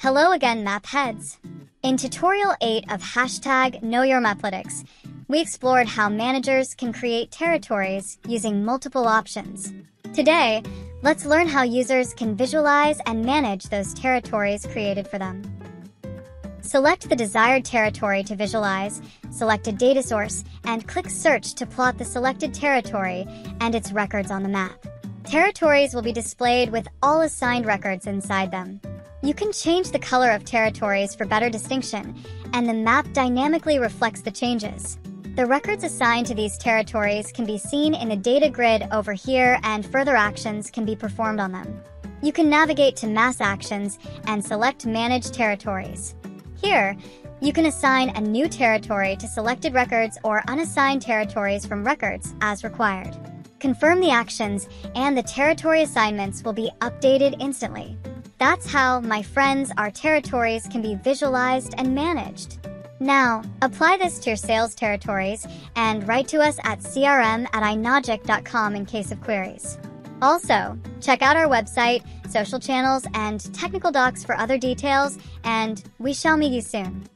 Hello again, Mapheads. In tutorial 8 of #KnowYourMaplytics, we explored how managers can create territories using multiple options. Today, let's learn how users can visualize and manage those territories created for them. Select the desired territory to visualize, select a data source, and click Search to plot the selected territory and its records on the map. Territories will be displayed with all assigned records inside them. You can change the color of territories for better distinction, and the map dynamically reflects the changes. The records assigned to these territories can be seen in the data grid over here, and further actions can be performed on them. You can navigate to Mass Actions and select Manage Territories. Here, you can assign a new territory to selected records or unassign territories from records as required. Confirm the actions, and the territory assignments will be updated instantly. That's how, my friends, our territories can be visualized and managed. Now, apply this to your sales territories and write to us at crm@inogic.com in case of queries. Also, check out our website, social channels, and technical docs for other details, and we shall meet you soon.